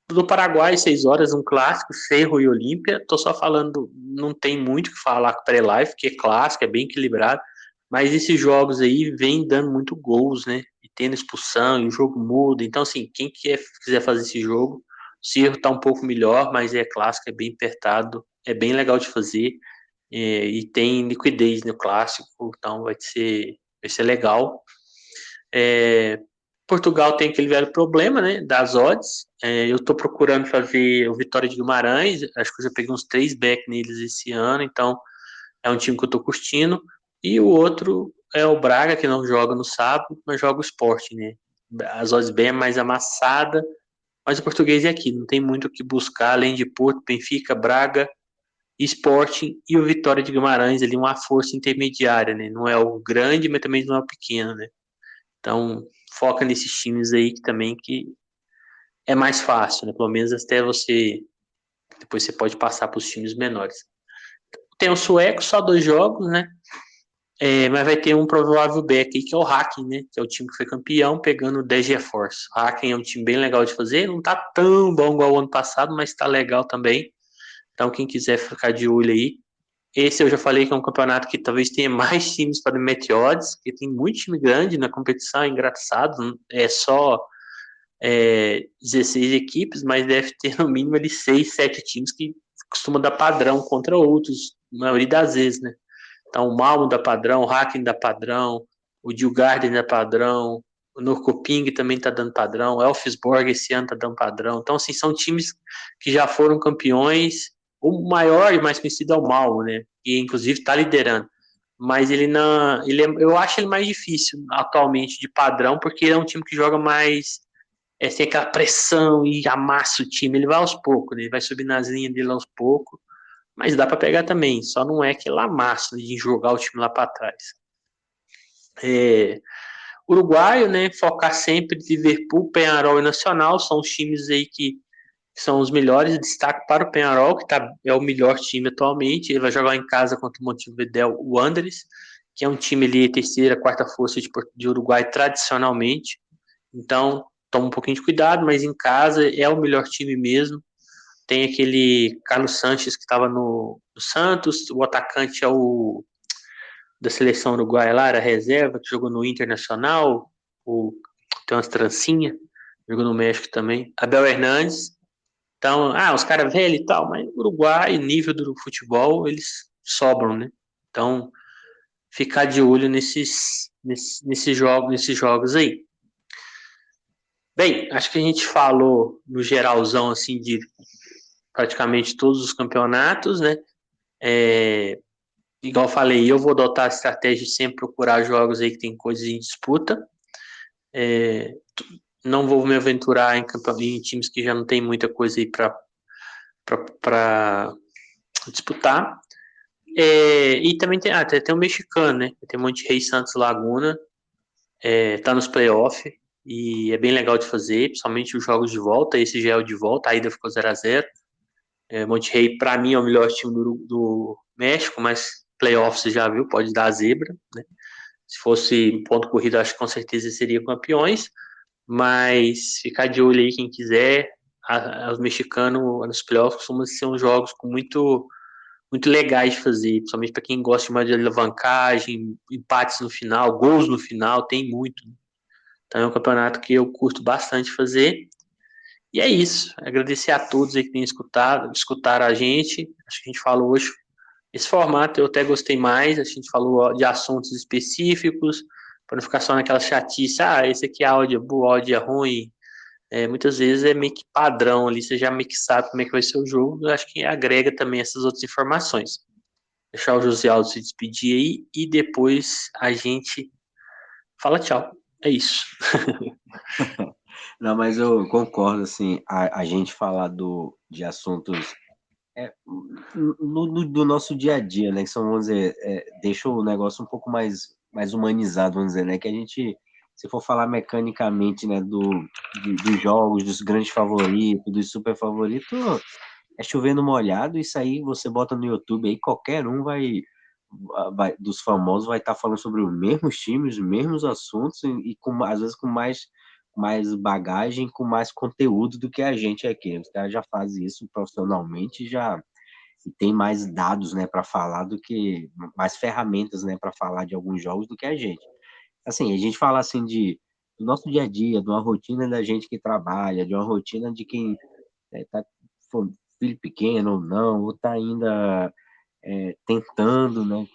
do Paraguai, 6 horas, um clássico, Cerro e Olímpia. Tô só falando, não tem muito o que falar com pré-live, porque é clássico, é bem equilibrado. Mas esses jogos aí vêm dando muito gols, né? E tendo expulsão, e o jogo muda. Então, assim, quem quiser fazer esse jogo, o Cerro tá um pouco melhor, mas é clássico, é bem apertado, é bem legal de fazer. E tem liquidez no clássico, então vai ser legal. É, Portugal tem aquele velho problema, né, das odds. Eu estou procurando fazer o Vitória de Guimarães, acho que eu já peguei uns 3 back neles esse ano, então é um time que eu estou curtindo. E o outro é o Braga, que não joga no sábado, mas joga o Sport, né? As odds bem mais amassada, mas o português é aqui, não tem muito o que buscar, além de Porto, Benfica, Braga, Sporting e o Vitória de Guimarães, ali uma força intermediária, né? Não é o grande, mas também não é o pequeno, né? Então, foca nesses times aí que também que é mais fácil, né? Pelo menos até você. Depois você pode passar para os times menores. Tem o sueco, só 2 jogos, né? Mas vai ter um provável back aí, que é o Hacking, né? Que é o time que foi campeão, pegando o 10 GeForce. O Hacking é um time bem legal de fazer. Não tá tão bom igual o ano passado, mas tá legal também. Então, quem quiser ficar de olho aí. Esse eu já falei que é um campeonato que talvez tenha mais times para o Meteodes, porque tem muito time grande na competição, é engraçado. É só 16 equipes, mas deve ter no mínimo ali 6, 7 times que costumam dar padrão contra outros, na maioria das vezes, né? Então o Malmo dá padrão, o Hacking dá padrão, o Djurgården dá padrão, o Norrköping também está dando padrão, o Elfsborg esse ano está dando padrão. Então, assim, são times que já foram campeões. O maior e mais conhecido é o Malmo, né? Que inclusive está liderando. Mas ele não. Eu acho ele mais difícil atualmente de padrão, porque ele é um time que joga mais. Sem aquela pressão e amassa o time. Ele vai aos poucos, né? Ele vai subir nas linhas dele aos poucos. Mas dá para pegar também. Só não é aquele amassa de jogar o time lá para trás. Uruguaio, né? Focar sempre Liverpool, Peñarol e Nacional. São os times aí que são os melhores. Destaque para o Peñarol, que é o melhor time atualmente. Ele vai jogar em casa contra o Montevideo Wanderers, que é um time ali, terceira, quarta força de Uruguai tradicionalmente. Então, toma um pouquinho de cuidado, mas em casa é o melhor time mesmo. Tem aquele Carlos Sanches que estava no Santos, o atacante é o da seleção uruguaia lá, era reserva, que jogou no Internacional, tem umas trancinhas, jogou no México também. Abel Hernandes. Então, os caras velhos e tal, mas Uruguai, nível do futebol, eles sobram, né? Então, ficar de olho nesses jogos aí. Bem, acho que a gente falou no geralzão, assim, de praticamente todos os campeonatos, né? Igual eu falei, eu vou adotar a estratégia de sempre procurar jogos aí que tem coisas em disputa. É, não vou me aventurar em times que já não tem muita coisa aí para disputar. E também tem o mexicano, né? Tem Monterrey Santos Laguna, tá nos playoffs e é bem legal de fazer, principalmente os jogos de volta. Esse já é o de volta, a ida ficou 0-0. Monterrey, para mim, é o melhor time do México, mas playoffs você já viu, pode dar a zebra, né? Se fosse ponto corrido, acho que com certeza seriam campeões, mas ficar de olho aí quem quiser. Os mexicanos nos playoffs costumam ser uns jogos com muito legais de fazer, principalmente para quem gosta mais de alavancagem, empates no final, gols no final, tem muito. Então é um campeonato que eu curto bastante fazer. E é isso. Agradecer a todos aí que têm escutaram a gente. Acho que a gente falou hoje. Esse formato eu até gostei mais. A gente falou de assuntos específicos, para não ficar só naquela chatice. Esse aqui é áudio é bom, áudio é ruim. Muitas vezes é meio que padrão ali, você já meio que sabe como é que vai ser o jogo. Eu acho que agrega também essas outras informações. Deixar o José Aldo se despedir aí e depois a gente fala tchau. É isso. Não, mas eu concordo, assim, a gente falar de assuntos do nosso dia a dia, né? Que são, vamos dizer, deixa o negócio um pouco mais humanizado, vamos dizer, né? Que a gente, se for falar mecanicamente, né, dos jogos, dos grandes favoritos, dos super favoritos, é chovendo molhado, isso aí você bota no YouTube aí, qualquer um dos famosos vai estar falando sobre os mesmos times, os mesmos assuntos e às vezes com mais bagagem, com mais conteúdo do que a gente aqui. Os caras já fazem isso profissionalmente, já e tem mais dados, né, para falar do que mais ferramentas, né, para falar de alguns jogos do que a gente. Assim, a gente fala assim do nosso dia a dia, de uma rotina da gente que trabalha, de uma rotina de quem tá com filho pequeno ou não, ou tá ainda tentando, né,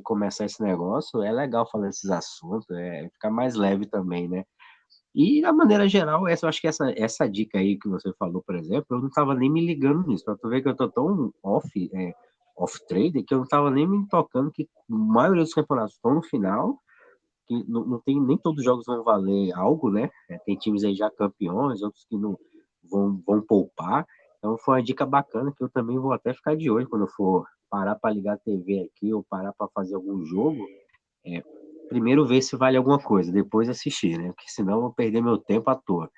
começar esse negócio, é legal falar esses assuntos, ficar mais leve também, né? E, da maneira geral, eu acho que essa dica aí que você falou, por exemplo, eu não estava nem me ligando nisso. Pra tu ver que eu tô tão off-trader, que eu não estava nem me tocando que a maioria dos campeonatos estão no final, que não tem, nem todos os jogos vão valer algo, né? Tem times aí já campeões, outros que não vão poupar. Então, foi uma dica bacana que eu também vou até ficar de olho quando eu for parar para ligar a TV aqui ou parar para fazer algum jogo. É, primeiro ver se vale alguma coisa, depois assistir, né? Porque senão eu vou perder meu tempo à toa.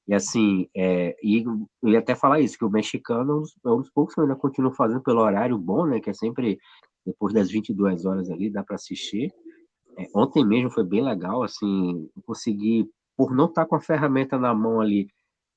E assim, e eu ia até falar isso, que o mexicano é um dos poucos que eu ainda continuo fazendo pelo horário bom, né? Que é sempre depois das 22 horas ali, dá para assistir. Ontem mesmo foi bem legal, assim, eu consegui, por não estar com a ferramenta na mão ali,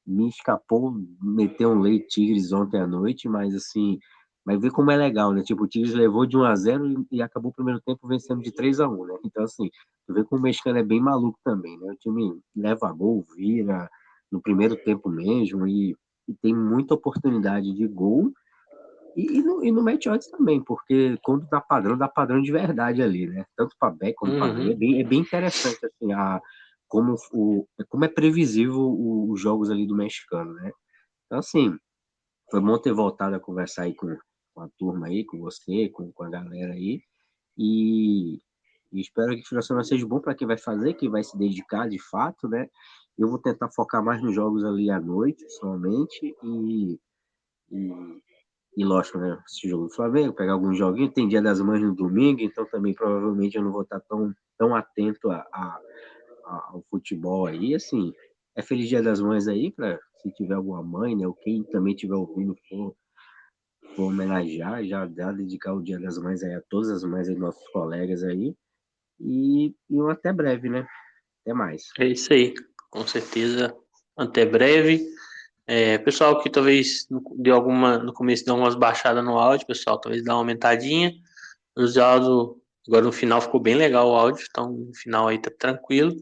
me escapou meter um lei Tigres ontem à noite, mas assim, mas ver como é legal, né? Tipo, o Tigres levou de 1-0 e acabou o primeiro tempo vencendo de 3-1, né? Então, assim, tu vê como o mexicano é bem maluco também, né? O time leva gol, vira no primeiro tempo mesmo e tem muita oportunidade de gol e no match odds também, porque quando dá padrão de verdade ali, né? Tanto para back como para rei, Uhum. é bem interessante, assim, como é previsível os jogos ali do mexicano, né? Então, assim, foi bom ter voltado a conversar aí com a turma aí, com você, com a galera aí. E, e espero que o final de semana seja bom para quem vai fazer, quem vai se dedicar de fato, né? Eu vou tentar focar mais nos jogos ali à noite, somente, e, e lógico, né? Esse jogo do Flamengo, pegar alguns joguinhos. Tem Dia das Mães no domingo, então também provavelmente eu não vou estar tão atento ao futebol aí. Assim, é Feliz Dia das Mães aí, para se tiver alguma mãe, né? Ou quem também estiver ouvindo for homenagear, já dá, dedicar o Dia das Mães aí a todas as mães aí, nossos colegas aí. E um até breve, né? Até mais. É isso aí, com certeza. Até breve. Pessoal que talvez no começo deu umas baixadas no áudio, pessoal, talvez dá uma aumentadinha. O áudio, agora no final ficou bem legal o áudio, então no final aí tá tranquilo.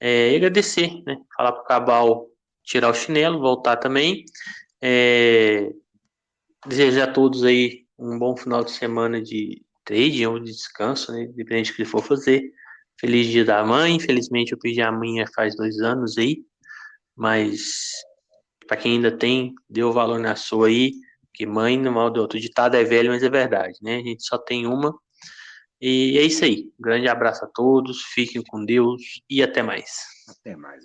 E agradecer, né? Falar pro Cabal tirar o chinelo, voltar também. É, desejar a todos aí um bom final de semana de trade ou de descanso, né? Independente do que ele for fazer. Feliz Dia da Mãe. Infelizmente eu perdi a minha faz 2 anos aí, mas para quem ainda tem, dê o valor na sua aí, que mãe no mal do outro. O ditado é velho, mas é verdade, né? A gente só tem uma. E é isso aí. Um grande abraço a todos, fiquem com Deus e até mais. Até mais.